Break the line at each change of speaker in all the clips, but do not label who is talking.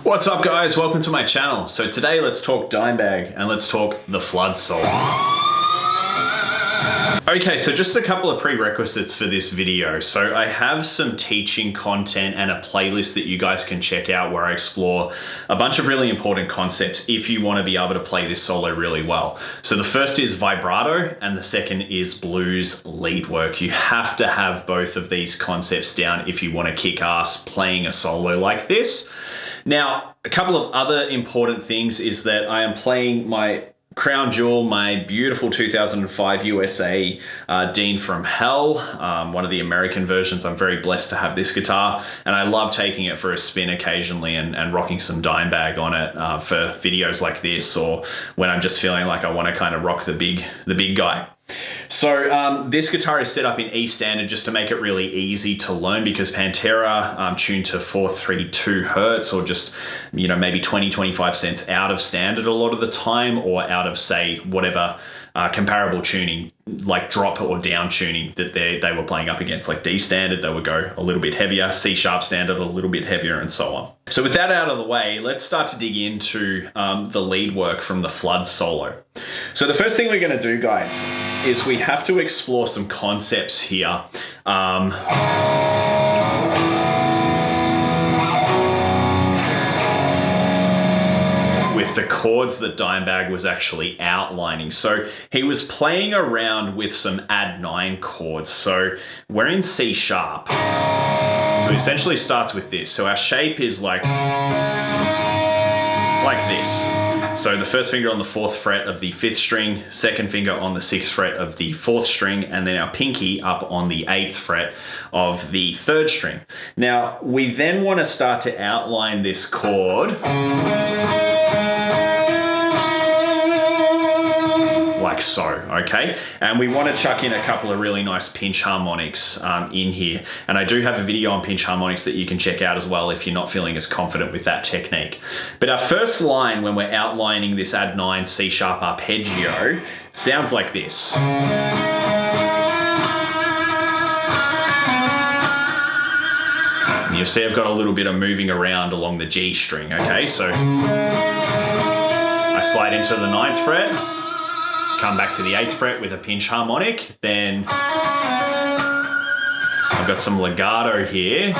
What's up guys, welcome to my channel. So today let's talk Dimebag and let's talk the Floods solo. Okay, so just a couple of prerequisites for this video. So I have some teaching content and a playlist that you guys can check out where I explore a bunch of really important concepts if you want to be able to play this solo really well. So the first is vibrato and the second is blues lead work. You have to have both of these concepts down if you want to kick ass playing a solo like this. Now, a couple of other important things is that I am playing my crown jewel, my beautiful 2005 USA Dean from Hell, one of the American versions. I'm very blessed to have this guitar, and I love taking it for a spin occasionally and rocking some Dimebag on it for videos like this, or when I'm just feeling like I want to kind of rock the big guy. So this guitar is set up in E standard just to make it really easy to learn, because Pantera tuned to 432 Hertz, or just, you know, maybe 20-25 cents out of standard a lot of the time, or out of, say, whatever comparable tuning, like drop or down tuning that they were playing up against. Like D standard, they would go a little bit heavier, C sharp standard a little bit heavier, and so on. So with that out of the way, let's start to dig into the lead work from the Floods solo. So the first thing we're going to do, guys, is we have to explore some concepts here. With the chords that Dimebag was actually outlining. So he was playing around with some add 9 chords. So we're in C sharp. So he essentially starts with this. So our shape is like this. So the first finger on the 4th fret of the 5th string, second finger on the 6th fret of the 4th string, and then our pinky up on the 8th fret of the 3rd string. Now, we then want to start to outline this chord like so, okay? And we want to chuck in a couple of really nice pinch harmonics in here. And I do have a video on pinch harmonics that you can check out as well if you're not feeling as confident with that technique. But our first line, when we're outlining this add 9 C sharp arpeggio, sounds like this. And you'll see I've got a little bit of moving around along the G string, okay? So I slide into the 9th fret, come back to the 8th fret with a pinch harmonic, then I've got some legato here.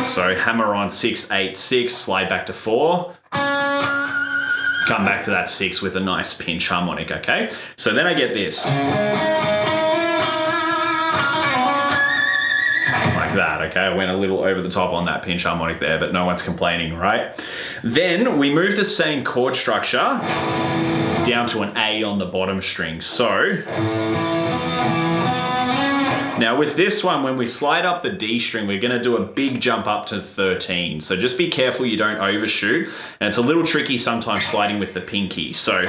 So hammer on 6, 8, 6, slide back to 4, come back to that 6 with a nice pinch harmonic, okay? So then I get this. Like that, okay? I went a little over the top on that pinch harmonic there, but no one's complaining, right? Then we move the same chord structure down to an A on the bottom string. So now with this one, when we slide up the D string, we're going to do a big jump up to 13. So just be careful you don't overshoot. And it's a little tricky sometimes sliding with the pinky. So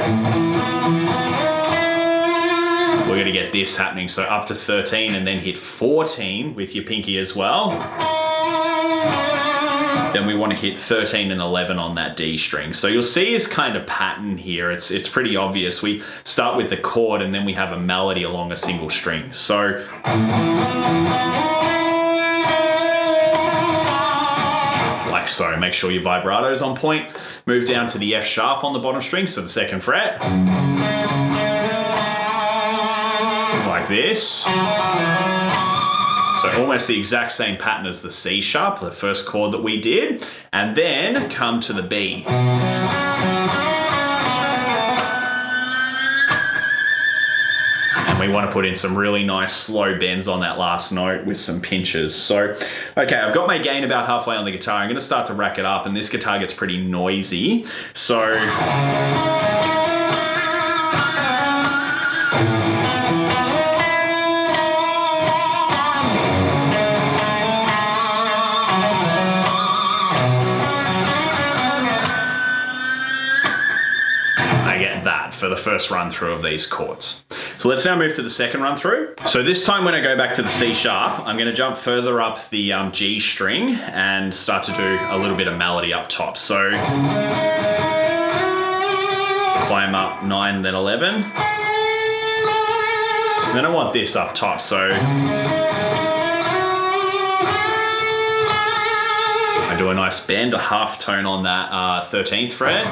we're going to get this happening. So up to 13 and then hit 14 with your pinky as well. Then we want to hit 13 and 11 on that D string. So you'll see his kind of pattern here. It's pretty obvious. We start with the chord and then we have a melody along a single string. So like so. Make sure your vibrato's on point. Move down to the F sharp on the bottom string, so the 2nd fret. Like this. So almost the exact same pattern as the C sharp, the first chord that we did, and then come to the B. And we want to put in some really nice slow bends on that last note with some pinches. So, okay, I've got my gain about halfway on the guitar. I'm going to start to rack it up, and this guitar gets pretty noisy. So for the first run through of these chords. So let's now move to the second run through. So this time when I go back to the C sharp, I'm going to jump further up the G string and start to do a little bit of melody up top. So climb up 9, then 11. And then I want this up top. So do a nice bend, a half tone on that 13th fret.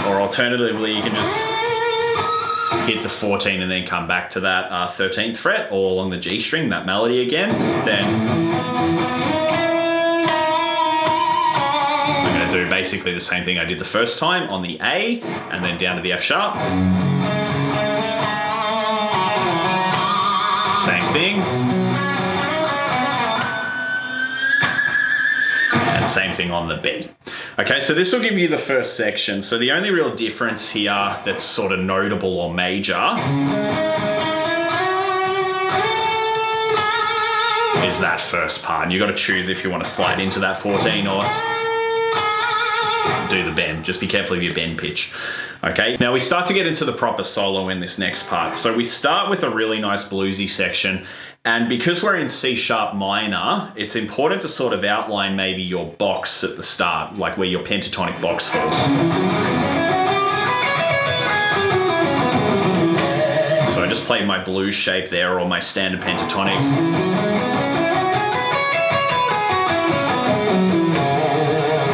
Or alternatively, you can just hit the 14 and then come back to that 13th fret or along the G string, that melody again. Then I'm going to do basically the same thing I did the first time on the A and then down to the F sharp. Same thing. And same thing on the B. Okay, so this will give you the first section. So the only real difference here that's sort of notable or major is that first part. And you've got to choose if you want to slide into that 14 or do the bend. Just be careful of your bend pitch. Okay, now we start to get into the proper solo in this next part. So we start with a really nice bluesy section. And because we're in C sharp minor, it's important to sort of outline maybe your box at the start, like where your pentatonic box falls. So I just played my blues shape there, or my standard pentatonic.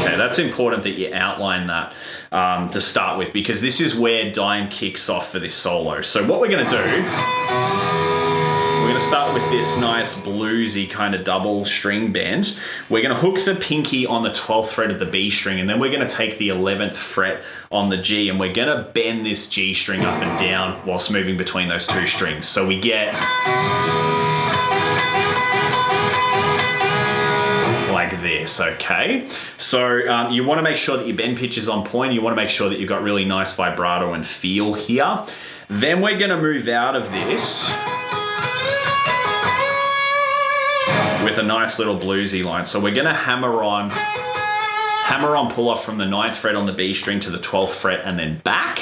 Okay, that's important that you outline that to start with, because this is where Dime kicks off for this solo. So what we're gonna do, we're going to start with this nice bluesy kind of double string bend. We're going to hook the pinky on the 12th fret of the B string, and then we're going to take the 11th fret on the G, and we're going to bend this G string up and down whilst moving between those two strings. So we get like this, okay? So you want to make sure that your bend pitch is on point. You want to make sure that you've got really nice vibrato and feel here. Then we're going to move out of this with a nice little bluesy line. So we're gonna hammer on pull off from the 9th fret on the B string to the 12th fret and then back.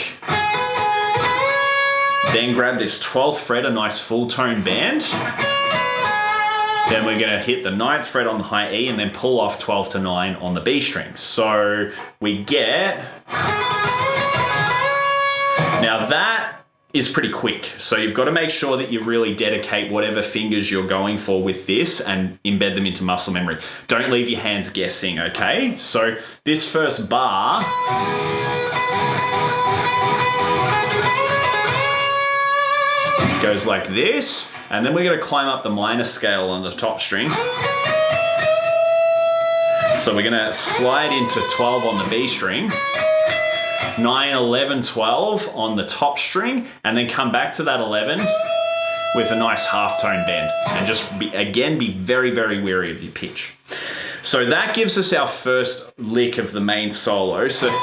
Then grab this 12th fret, a nice full tone bend. Then we're gonna hit the 9th fret on the high E and then pull off 12 to 9 on the B string. So we get, now that is pretty quick. So you've got to make sure that you really dedicate whatever fingers you're going for with this and embed them into muscle memory. Don't leave your hands guessing, okay? So this first bar goes like this, and then we're going to climb up the minor scale on the top string. So we're going to slide into 12 on the B string, 9, 11, 12 on the top string, and then come back to that 11 with a nice half tone bend, and just be very, very wary of your pitch. So that gives us our first lick of the main solo. So you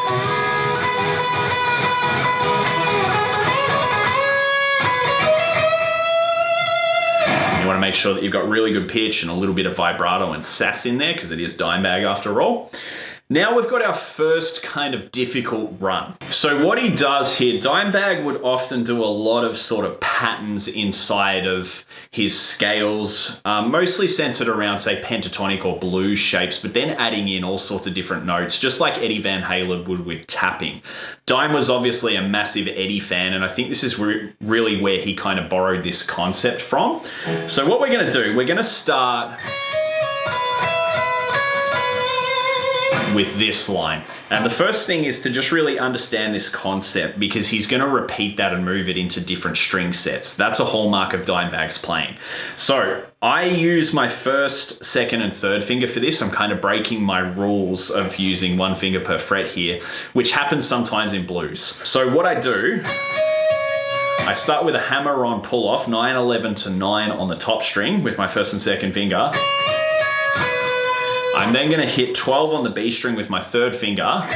want to make sure that you've got really good pitch and a little bit of vibrato and sass in there, because it is Dimebag after all. Now we've got our first kind of difficult run. So what he does here, Dimebag would often do a lot of sort of patterns inside of his scales, mostly centered around, say, pentatonic or blues shapes, but then adding in all sorts of different notes, just like Eddie Van Halen would with tapping. Dime was obviously a massive Eddie fan, and I think this is really where he kind of borrowed this concept from. So what we're gonna do, we're gonna start with this line. And the first thing is to just really understand this concept, because he's going to repeat that and move it into different string sets. That's a hallmark of Dimebag's playing. So I use my first, second, and third finger for this. I'm kind of breaking my rules of using one finger per fret here, which happens sometimes in blues. So what I do, I start with a hammer on pull off, 9, 11 to 9 on the top string with my first and second finger. I'm then going to hit 12 on the B string with my third finger.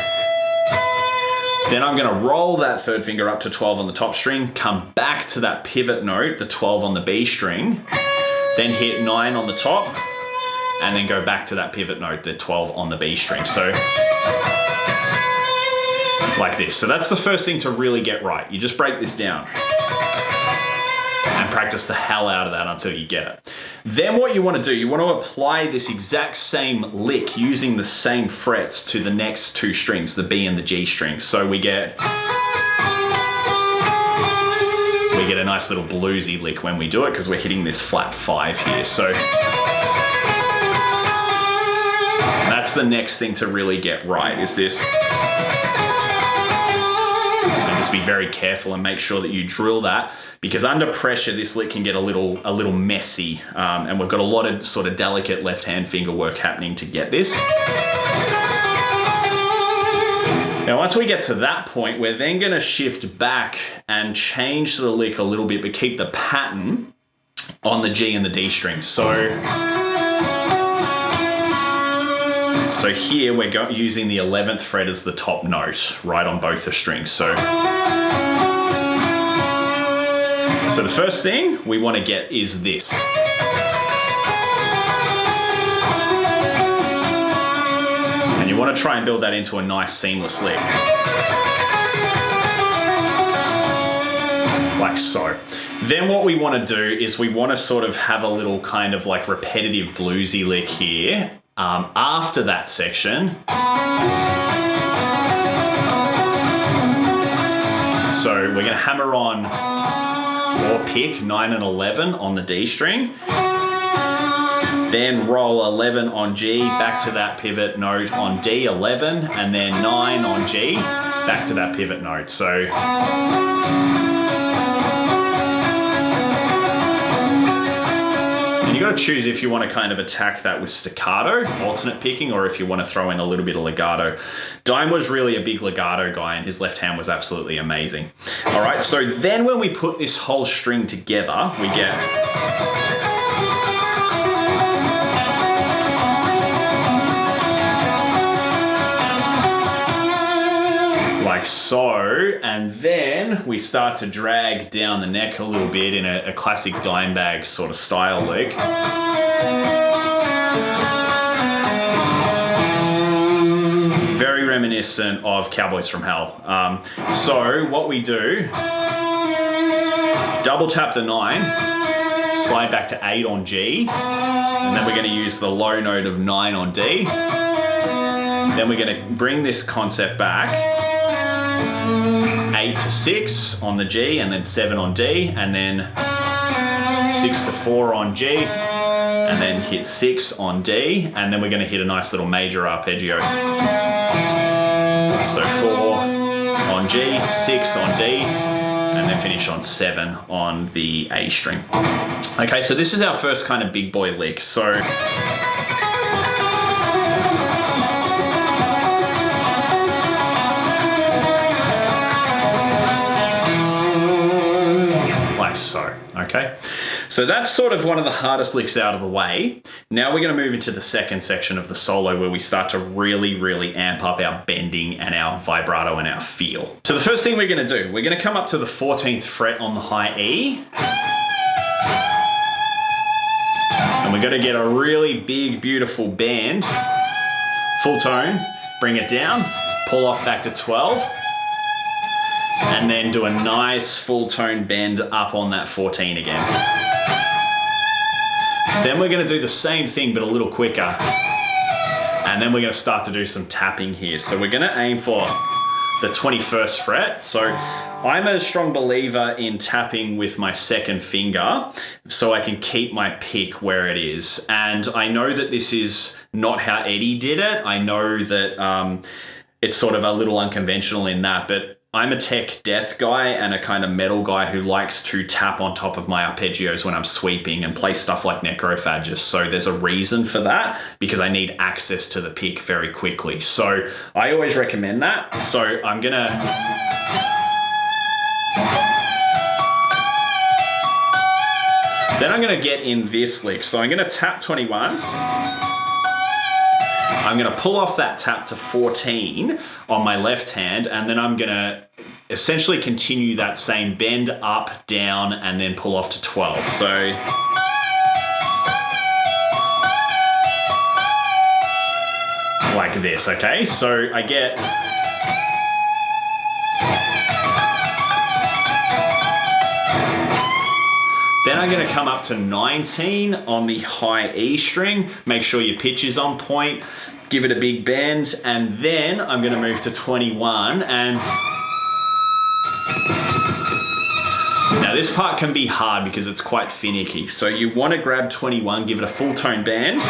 Then I'm going to roll that third finger up to 12 on the top string, come back to that pivot note, the 12 on the B string, then hit 9 on the top, and then go back to that pivot note, the 12 on the B string. So like this. So that's the first thing to really get right. You just break this down and practice the hell out of that until you get it. Then what you want to do, you want to apply this exact same lick using the same frets to the next two strings, the B and the G strings. So we get a nice little bluesy lick when we do it, because we're hitting this flat 5 here. So that's the next thing to really get right, is this. And just be very careful and make sure that you drill that, because under pressure this lick can get a little messy, and we've got a lot of sort of delicate left hand finger work happening to get this. Now once we get to that point, we're then going to shift back and change the lick a little bit, but keep the pattern on the G and the D string. So here we're using the 11th fret as the top note, right on both the strings. So the first thing we want to get is this. And you want to try and build that into a nice seamless lick. Like so. Then what we want to do is we want to sort of have a little kind of like repetitive bluesy lick here after that section. So we're going to hammer on or pick 9 and 11 on the D string. Then roll 11 on G, back to that pivot note on D, 11, and then 9 on G, back to that pivot note. So and you got to choose if you want to kind of attack that with staccato, alternate picking, or if you want to throw in a little bit of legato. Dime was really a big legato guy, and his left hand was absolutely amazing. All right, so then when we put this whole string together, we get like so, and then we start to drag down the neck a little bit in a classic Dimebag sort of style lick. Very reminiscent of Cowboys from Hell. So what we do, double tap the 9, slide back to 8 on G, and then we're going to use the low note of 9 on D. Then we're going to bring this concept back, 8 to 6 on the G, and then 7 on D, and then 6 to 4 on G, and then hit 6 on D, and then we're going to hit a nice little major arpeggio. So 4 on G, 6 on D, and then finish on 7 on the A string. Okay, so this is our first kind of big boy lick. So like so, okay? So that's sort of one of the hardest licks out of the way. Now we're going to move into the second section of the solo where we start to really, really amp up our bending and our vibrato and our feel. So the first thing we're going to do, we're going to come up to the 14th fret on the high E. And we're going to get a really big, beautiful bend, full tone, bring it down, pull off back to 12. And then do a nice full tone bend up on that 14 again. Then we're going to do the same thing but a little quicker. And then we're going to start to do some tapping here. So we're going to aim for the 21st fret. So I'm a strong believer in tapping with my second finger so I can keep my pick where it is. And I know that this is not how Eddie did it. I know that it's sort of a little unconventional in that, but I'm a tech death guy and a kind of metal guy who likes to tap on top of my arpeggios when I'm sweeping and play stuff like Necrophagus. So there's a reason for that, because I need access to the pick very quickly. So I always recommend that. So I'm gonna then I'm gonna get in this lick. So I'm gonna tap 21. I'm going to pull off that tap to 14 on my left hand, and then I'm going to essentially continue that same bend up, down, and then pull off to 12. So like this, okay? So I get then I'm going to come up to 19 on the high E string. Make sure your pitch is on point. Give it a big bend. And then I'm going to move to 21. And now this part can be hard because it's quite finicky. So you want to grab 21, give it a full tone bend.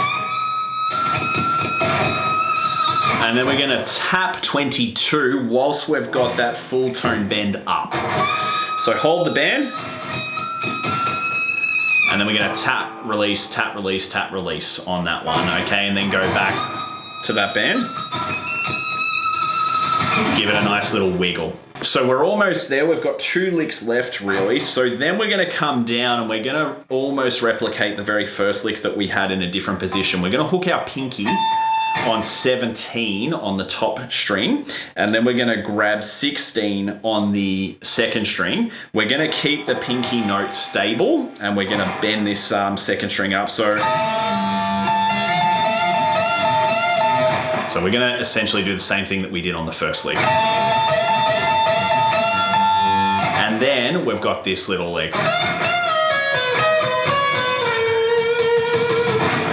And then we're gonna tap 22 whilst we've got that full tone bend up. So hold the band, and then we're gonna tap, release, tap, release, tap, release on that one, okay? And then go back to that band. Give it a nice little wiggle. So we're almost there. We've got 2 licks left really. So then we're gonna come down and we're gonna almost replicate the very first lick that we had in a different position. We're gonna hook our pinky on 17 on the top string, and then we're gonna grab 16 on the second string. We're gonna keep the pinky note stable, and we're gonna bend this second string up. So we're gonna essentially do the same thing that we did on the first lick. And then we've got this little lick.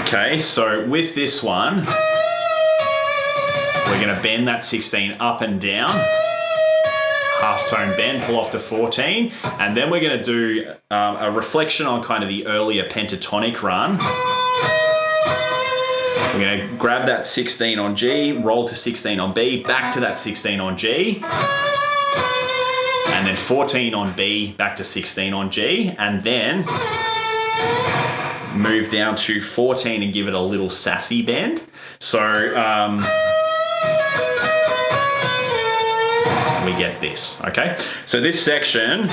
Okay, so with this one, we're gonna bend that 16 up and down, half tone bend, pull off to 14, and then we're gonna do a reflection on kind of the earlier pentatonic run. We're gonna grab that 16 on G, roll to 16 on B, back to that 16 on G, and then 14 on B, back to 16 on G, and then move down to 14 and give it a little sassy bend. So we get this, okay? So this section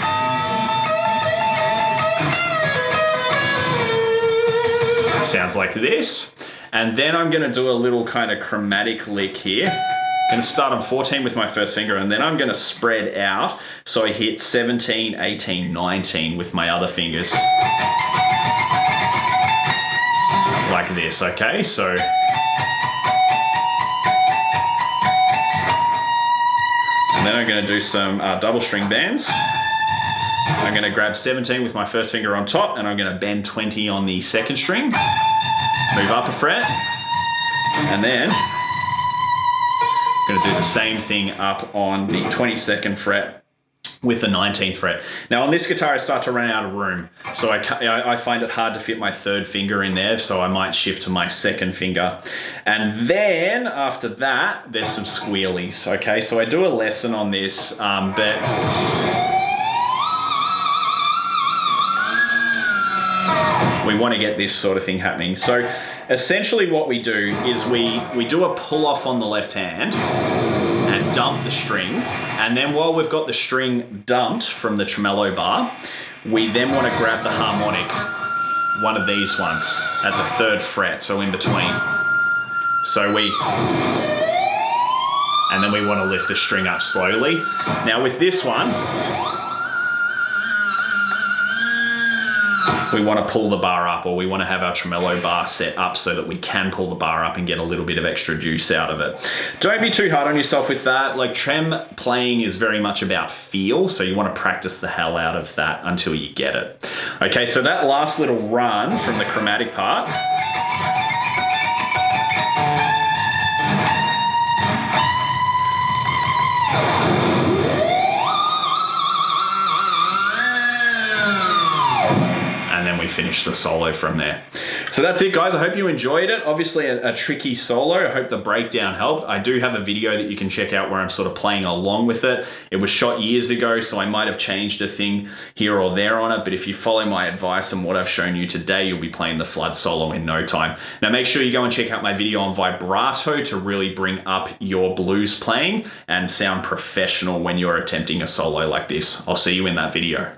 sounds like this. And then I'm gonna do a little kind of chromatic lick here. I'm gonna start on 14 with my first finger, and then I'm gonna spread out so I hit 17, 18, 19 with my other fingers. Like this, okay? So and then I'm gonna do some double string bends. I'm gonna grab 17 with my first finger on top, and I'm gonna bend 20 on the second string. Move up a fret, and then I'm gonna do the same thing up on the 22nd fret with the 19th fret. Now on this guitar I start to run out of room, so I find it hard to fit my third finger in there, so I might shift to my second finger. And then after that, there's some squealies, okay? So I do a lesson on this, but we want to get this sort of thing happening. So essentially what we do is we do a pull off on the left hand and dump the string. And then while we've got the string dumped from the tremolo bar, we then want to grab the harmonic, one of these ones at the 3rd fret, so in between. So and then we want to lift the string up slowly. Now with this one, we want to pull the bar up, or we want to have our tremolo bar set up so that we can pull the bar up and get a little bit of extra juice out of it. Don't be too hard on yourself with that. Like, trem playing is very much about feel, so you want to practice the hell out of that until you get it. Okay, so that last little run from the chromatic part, finish the solo from there. So that's it, guys. I hope you enjoyed it. Obviously a tricky solo. I hope the breakdown helped. I do have a video that you can check out where I'm sort of playing along with it. It was shot years ago, so I might have changed a thing here or there on it, but if you follow my advice and what I've shown you today, you'll be playing the Flood solo in no time. Now make sure you go and check out my video on vibrato to really bring up your blues playing and sound professional when you're attempting a solo like this. I'll see you in that video.